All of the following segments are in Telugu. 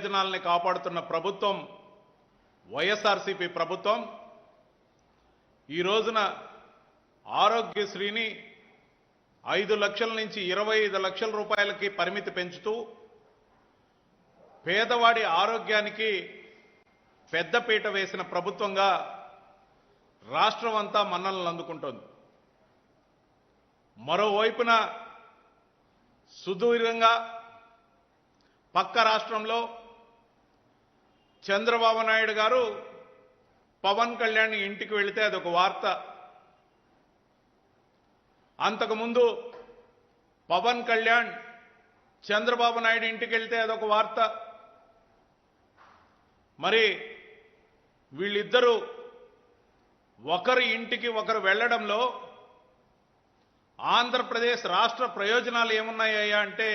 ప్రయోజనాలని కాపాడుతున్న ప్రభుత్వం వైఎస్ఆర్సీపీ ప్రభుత్వం ఈ రోజున ఆరోగ్యశ్రీని 5 లక్షల నుంచి 25 లక్షల రూపాయలకి పరిమితి పెంచుతూ పేదవాడి ఆరోగ్యానికి పెద్దపీట వేసిన ప్రభుత్వంగా రాష్ట్రం అంతా మన్ననలు అందుకుంటోంది. మరోవైపున సుదూరంగా పక్క రాష్ట్రంలో చంద్రబాబు నాయుడు గారు పవన్ కళ్యాణ్ ఇంటికి వెళితే అదొక వార్త. అంతకుముందు పవన్ కళ్యాణ్ చంద్రబాబు నాయుడు ఇంటికి వెళితే అదొక వార్త. మరి వీళ్ళిద్దరూ ఒకరి ఇంటికి ఒకరు వెళ్లడంలో ఆంధ్రప్రదేశ్ రాష్ట్ర ప్రయోజనాలు ఏమున్నాయ్యా అంటే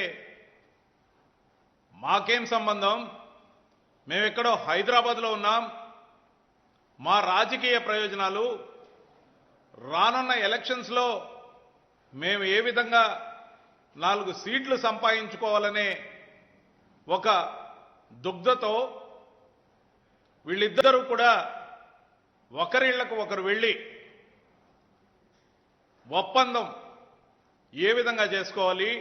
మాకేం సంబంధం, మేమెక్కడో హైదరాబాద్లో ఉన్నాం, మా రాజకీయ ప్రయోజనాలు రానున్న ఎలక్షన్స్లో మేము ఏ విధంగా 4 సీట్లు సంపాదించుకోవాలనే ఒక దుగ్ధతో వీళ్ళిద్దరూ కూడా ఒకరిళ్లకు ఒకరు వెళ్ళి ఒప్పందం ఏ విధంగా చేసుకోవాలి,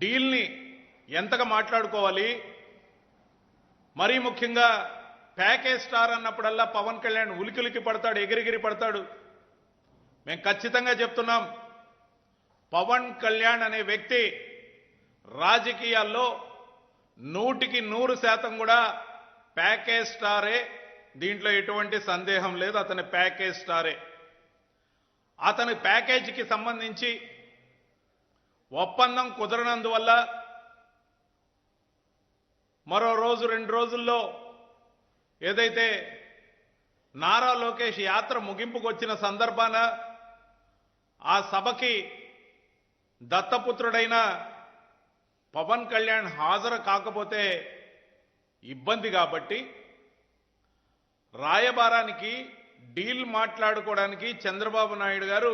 డీల్ని ఎంతగా మాట్లాడుకోవాలి, మరీ ముఖ్యంగా ప్యాకేజ్ స్టార్ అన్నప్పుడల్లా పవన్ కళ్యాణ్ ఉలికిలికి పడతాడు, ఎగిరిగిరి పడతాడు. మేము ఖచ్చితంగా చెప్తున్నాం, పవన్ కళ్యాణ్ అనే వ్యక్తి రాజకీయాల్లో 100% కూడా ప్యాకేజ్ స్టారే. దీంట్లో ఎటువంటి సందేహం లేదు, అతని ప్యాకేజ్ స్టారే. అతని ప్యాకేజీకి సంబంధించి ఒప్పందం కుదరనందువల్ల మరో రోజు 2 రోజుల్లో ఏదైతే నారా లోకేష్ యాత్ర ముగింపుకు వచ్చిన సందర్భాన ఆ సభకి దత్తపుత్రుడైన పవన్ కళ్యాణ్ హాజరు కాకపోతే ఇబ్బంది కాబట్టి రాయబారానికి డీల్ మాట్లాడుకోవడానికి చంద్రబాబు నాయుడు గారు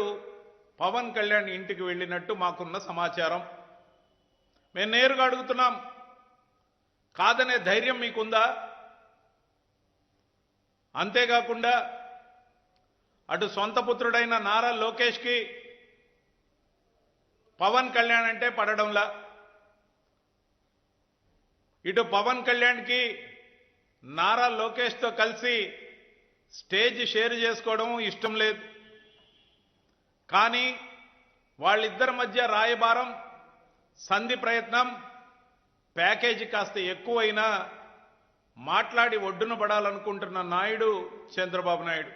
పవన్ కళ్యాణ్ ఇంటికి వెళ్ళినట్టు మాకున్న సమాచారం. మేము నేరుగా అడుగుతున్నాం, కాదనే ధైర్యం మీకుందా? అంతేకాకుండా అటు సొంత పుత్రుడైన నారా లోకేష్కి పవన్ కళ్యాణ్ అంటే పడడంలా, ఇటు పవన్ కళ్యాణ్కి నారా లోకేష్తో కలిసి స్టేజ్ షేర్ చేసుకోవడం ఇష్టం లేదు. కానీ వాళ్ళిద్దరి మధ్య రాయబారం, సంధి ప్రయత్నం, ప్యాకేజీ కాస్త ఎక్కువైనా మాట్లాడి ఒడ్డున పడాలనుకుంటున్న నాయుడు చంద్రబాబు నాయుడు.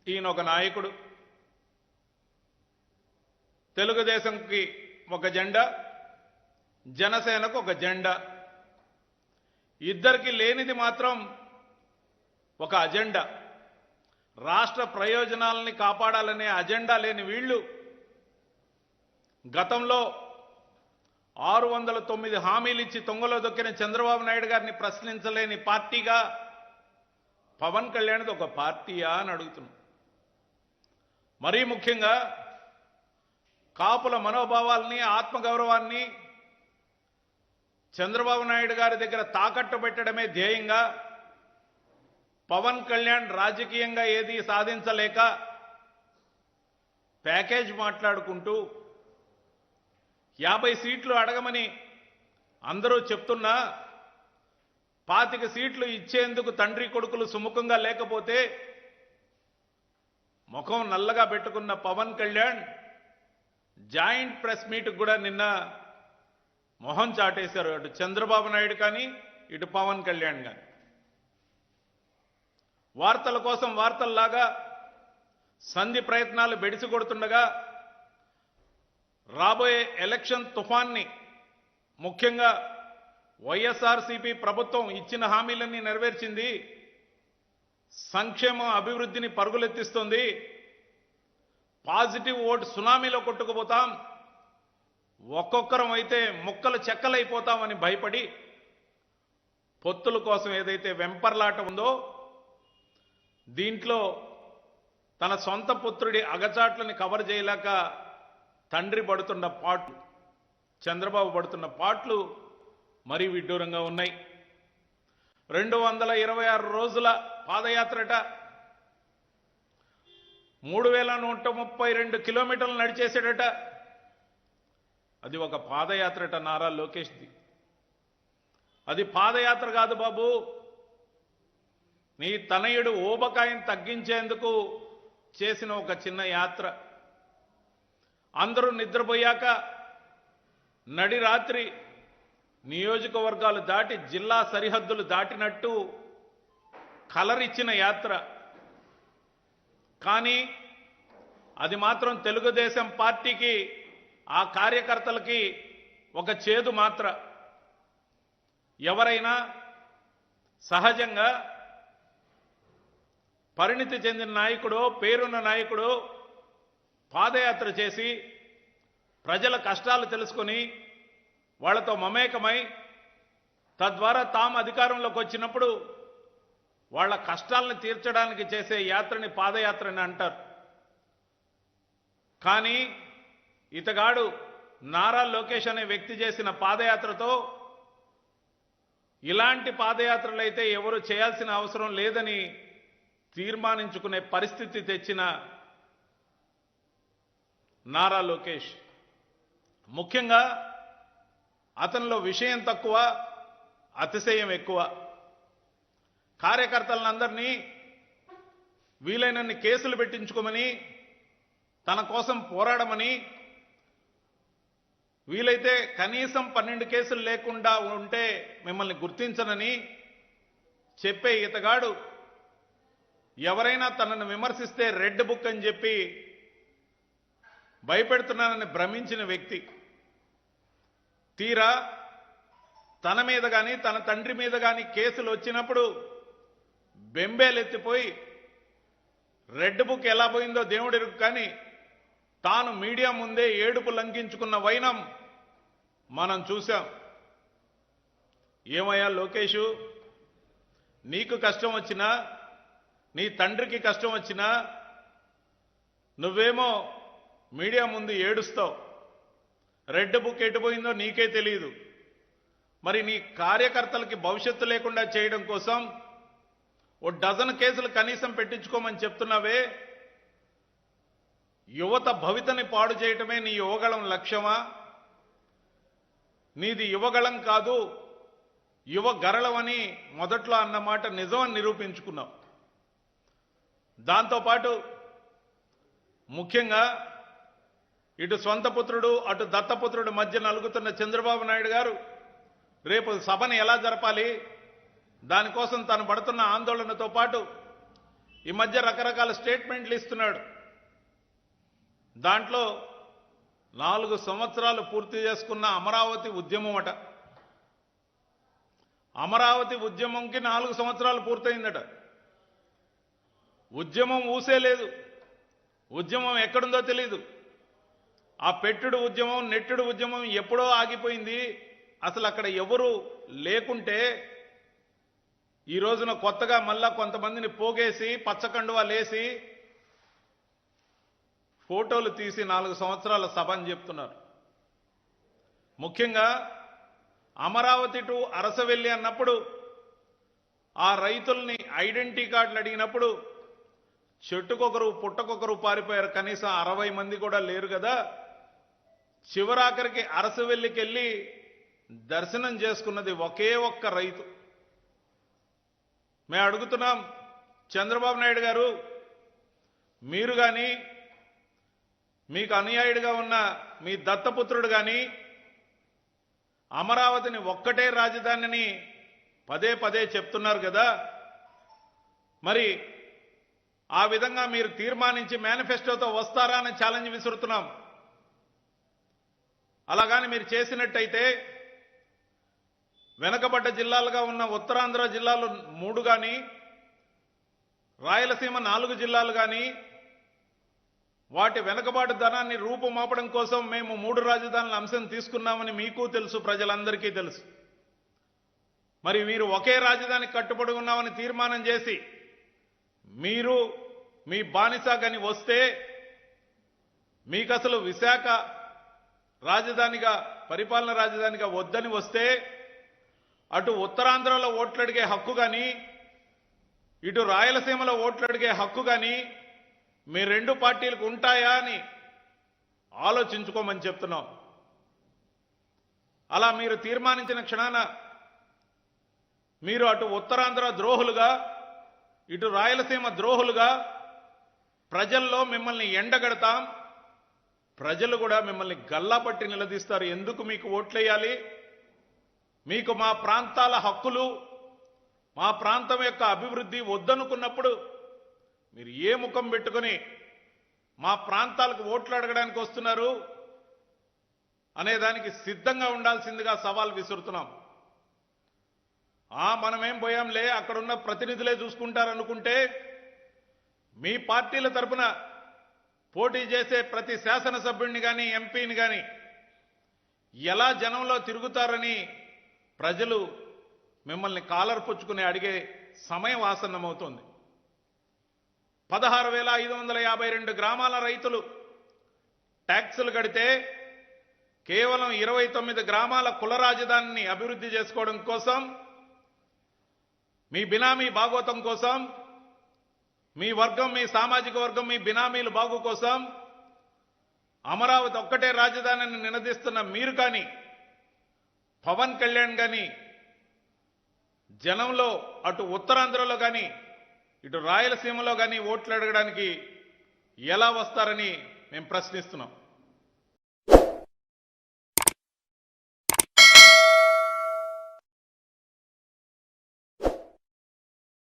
ఈయన ఒక నాయకుడు, తెలుగుదేశంకి ఒక జెండా, జనసేనకు ఒక జెండా. ఇద్దరికి లేనిది మాత్రం ఒక అజెండా. రాష్ట్ర ప్రయోజనాలని కాపాడాలనే అజెండా లేని వీళ్ళు గతంలో 609 హామీలు ఇచ్చి తొంగలో దొక్కిన చంద్రబాబు నాయుడు గారిని ప్రశ్నించలేని పార్టీగా పవన్ కళ్యాణ్ది ఒక పార్టీయా అని అడుగుతున్నాం. మరీ ముఖ్యంగా కాపుల మనోభావాల్ని, ఆత్మగౌరవాన్ని చంద్రబాబు నాయుడు గారి దగ్గర తాకట్టు పెట్టడమే ధ్యేయంగా పవన్ కళ్యాణ్ రాజకీయంగా ఏదీ సాధించలేక ప్యాకేజ్ మాట్లాడుకుంటూ 50 సీట్లు అడగమని అందరూ చెప్తున్నా 25 సీట్లు ఇచ్చేందుకు తండ్రి కొడుకులు సుముఖంగా లేకపోతే ముఖం నల్లగా పెట్టుకున్న Pawan Kalyan joint press meet కూడా నిన్న మొహం చాటేశారు. అటు చంద్రబాబు నాయుడు కానీ ఇటు పవన్ కళ్యాణ్ కానీ వార్తల కోసం వార్తల్లాగా సంధి ప్రయత్నాలు బెడిసి కొడుతుండగా రాబోయే ఎలక్షన్ తుఫాన్ని, ముఖ్యంగా వైఎస్ఆర్సీపీ ప్రభుత్వం ఇచ్చిన హామీలన్నీ నెరవేర్చింది, సంక్షేమ అభివృద్ధిని పరుగులెత్తిస్తుంది, పాజిటివ్ ఓటు సునామీలో కొట్టుకుపోతాం, ఒక్కొక్కరం అయితే ముక్కలు చెక్కలైపోతామని భయపడి పొత్తుల కోసం ఏదైతే వెంపర్లాట ఉందో దీంట్లో తన సొంత పుత్రుడి అగచాట్లని కవర్ చేయలేక తండ్రి పడుతున్న పాట్లు, చంద్రబాబు పడుతున్న పాట్లు మరీ విడ్డూరంగా ఉన్నాయి. 226 రోజుల పాదయాత్రట, 3132 కిలోమీటర్లు నడిచేసాడట. అది ఒక పాదయాత్రట నారా లోకేష్ది. అది పాదయాత్ర కాదు బాబు, నీ తనయుడు ఊబకాయం తగ్గించేందుకు చేసిన ఒక చిన్న యాత్ర. అందరూ నిద్రపోయాక నడి రాత్రి నియోజకవర్గాలు దాటి జిల్లా సరిహద్దులు దాటినట్టు కలరిచ్చిన యాత్ర. కానీ అది మాత్రం తెలుగుదేశం పార్టీకి, ఆ కార్యకర్తలకి ఒక చేదు మాత్ర. ఎవరైనా సహజంగా పరిణితి చెందిన నాయకుడు, పేరున్న నాయకుడు పాదయాత్ర చేసి ప్రజల కష్టాలు తెలుసుకొని వాళ్లతో మమేకమై తద్వారా తాము అధికారంలోకి వచ్చినప్పుడు వాళ్ళ కష్టాలను తీర్చడానికి చేసే యాత్రని పాదయాత్రని అంటారు. కానీ ఇతగాడు నారా లోకేష్ అనే వ్యక్తి చేసిన పాదయాత్రతో ఇలాంటి పాదయాత్రలైతే ఎవరు చేయాల్సిన అవసరం లేదని తీర్మానించుకునే పరిస్థితి తెచ్చిన నారా లోకేష్. ముఖ్యంగా అతనిలో విషయం తక్కువ, అతిశయం ఎక్కువ. కార్యకర్తలందరినీ వీలైనన్ని కేసులు పెట్టించుకోమని, తన కోసం పోరాడమని, వీలైతే కనీసం 12 కేసులు లేకుండా ఉంటే మిమ్మల్ని గుర్తించనని చెప్పే ఇతగాడు ఎవరైనా తనను విమర్శిస్తే రెడ్ బుక్ అని చెప్పి భయపెడుతున్నానని భ్రమించిన వ్యక్తి. తీరా తన మీద కానీ తన తండ్రి మీద కానీ కేసులు వచ్చినప్పుడు బెంబేలెత్తిపోయి రెడ్ బుక్ ఎలా పోయిందో దేవుడికి, కానీ తాను మీడియా ముందే ఏడుపు లంకించుకున్న వైనం మనం చూశాం. ఏమయ్యా లోకేషు, నీకు కష్టం వచ్చినా, నీ తండ్రికి కష్టం వచ్చినా నువ్వేమో మీడియా ముందు ఏడుస్తావు. రెడ్ బుక్ ఎటుపోయిందో నీకే తెలియదు. మరి నీ కార్యకర్తలకి భవిష్యత్తు లేకుండా చేయడం కోసం ఓ డజన్ కేసులు కనీసం పెట్టించుకోమని చెప్తున్నావే. యువత భవితని పాడు చేయటమే నీ యువగళం లక్ష్యమా? నీది యువగళం కాదు, యువ గరళం అని మొదట్లో అన్నమాట నిజమని నిరూపించుకున్నావు. దాంతోపాటు ముఖ్యంగా ఇటు సొంత పుత్రుడు అటు దత్తపుత్రుడు మధ్య నలుగుతున్న చంద్రబాబు నాయుడు గారు రేపు సభని ఎలా జరపాలి, దానికోసం తాను పడుతున్న ఆందోళనతో పాటు ఈ మధ్య రకరకాల స్టేట్మెంట్లు ఇస్తున్నాడు. దాంట్లో 4 సంవత్సరాలు పూర్తి చేసుకున్న అమరావతి ఉద్యమం అట. అమరావతి ఉద్యమంకి 4 సంవత్సరాలు పూర్తయిందట. ఉద్యమం ఊసే లేదు, ఉద్యమం ఎక్కడుందో తెలీదు. ఆ పెట్టుడు ఉద్యమం, నెట్టుడు ఉద్యమం ఎప్పుడో ఆగిపోయింది. అసలు అక్కడ ఎవరు లేకుంటే ఈ రోజున కొత్తగా మళ్ళా కొంతమందిని పోగేసి పచ్చకండువాలేసి ఫోటోలు తీసి 4 సంవత్సరాల సభ అని చెప్తున్నారు. ముఖ్యంగా అమరావతి టు అరసవెల్లి అన్నప్పుడు ఆ రైతుల్ని ఐడెంటిటీ కార్డులు అడిగినప్పుడు చెట్టుకొకరు పుట్టకొకరు పారిపోయారు. కనీసం 60 మంది కూడా లేరు కదా. చివరాఖరికి అరసవెల్లికి వెళ్ళి దర్శనం చేసుకున్నది ఒకే ఒక్క రైతు. మేము అడుగుతున్నాం, చంద్రబాబు నాయుడు గారు, మీరు కానీ మీకు అనుయాయుడిగా ఉన్న మీ దత్తపుత్రుడు కానీ అమరావతిని ఒక్కటే రాజధానిని పదే పదే చెప్తున్నారు కదా. మరి ఆ విధంగా మీరు తీర్మానించి మేనిఫెస్టోతో వస్తారా అని ఛాలెంజ్ విసురుతున్నాం. అలాగాని మీరు చేసినట్టయితే వెనకబడ్డ జిల్లాలుగా ఉన్న ఉత్తరాంధ్ర జిల్లాలు 3 కానీ, రాయలసీమ 4 జిల్లాలు కానీ వాటి వెనకబాటు ధనాన్ని రూపుమాపడం కోసం మేము 3 రాజధానుల అంశం తీసుకున్నామని మీకు తెలుసు, ప్రజలందరికీ తెలుసు. మరి మీరు ఒకే రాజధానికి కట్టుబడి ఉన్నామని తీర్మానం చేసి మీరు మీ బానిసగాని వస్తే, మీకు అసలు విశాఖ రాజధానిగా, పరిపాలన రాజధానిగా వద్దని వస్తే అటు ఉత్తరాంధ్రలో ఓట్లు అడిగే హక్కు కానీ ఇటు రాయలసీమలో ఓట్లు అడిగే హక్కు కానీ మీ రెండు పార్టీలకు ఉంటాయా అని ఆలోచించుకోమని చెప్తున్నాం. అలా మీరు తీర్మానించిన క్షణాన మీరు అటు ఉత్తరాంధ్ర ద్రోహులుగా ఇటు రాయలసీమ ద్రోహులుగా ప్రజల్లో మిమ్మల్ని ఎండగడతాం. ప్రజలు కూడా మిమ్మల్ని గల్లాపట్టి నిలదీస్తారు. ఎందుకు మీకు ఓట్లేయాలి? మీకు మా ప్రాంతాల హక్కులు మా ప్రాంతం యొక్క అభివృద్ధి వద్దనుకున్నప్పుడు మీరు ఏ ముఖం పెట్టుకొని మా ప్రాంతాలకు ఓట్లు అడగడానికి వస్తున్నారు అనేదానికి సిద్ధంగా ఉండాల్సిందిగా సవాల్ విసురుతున్నాం. మనమేం పోయాంలే, అక్కడున్న ప్రతినిధులే చూసుకుంటారనుకుంటే మీ పార్టీల తరపున పోటీ చేసే ప్రతి శాసనసభ్యుడిని కానీ ఎంపీని కానీ ఎలా జనంలో తిరుగుతారని ప్రజలు మిమ్మల్ని కాలర్ పుచ్చుకుని అడిగే సమయం ఆసన్నమవుతోంది. 16,552 గ్రామాల రైతులు ట్యాక్సులు కడితే కేవలం 29 గ్రామాల కుల రాజధానిని అభివృద్ధి చేసుకోవడం కోసం, మీ బినామీ భాగోతం కోసం, మీ వర్గం మీ సామాజిక వర్గం మీ బినామీల బాగు కోసం అమరావతి ఒక్కటే రాజధానిని నినదిస్తున్న మీరు కానీ పవన్ కళ్యాణ్ కానీ జనంలో అటు ఉత్తరాంధ్రలో కానీ ఇటు రాయలసీమలో కానీ ఓట్లు అడగడానికి ఎలా వస్తారని మేము ప్రశ్నిస్తున్నాం.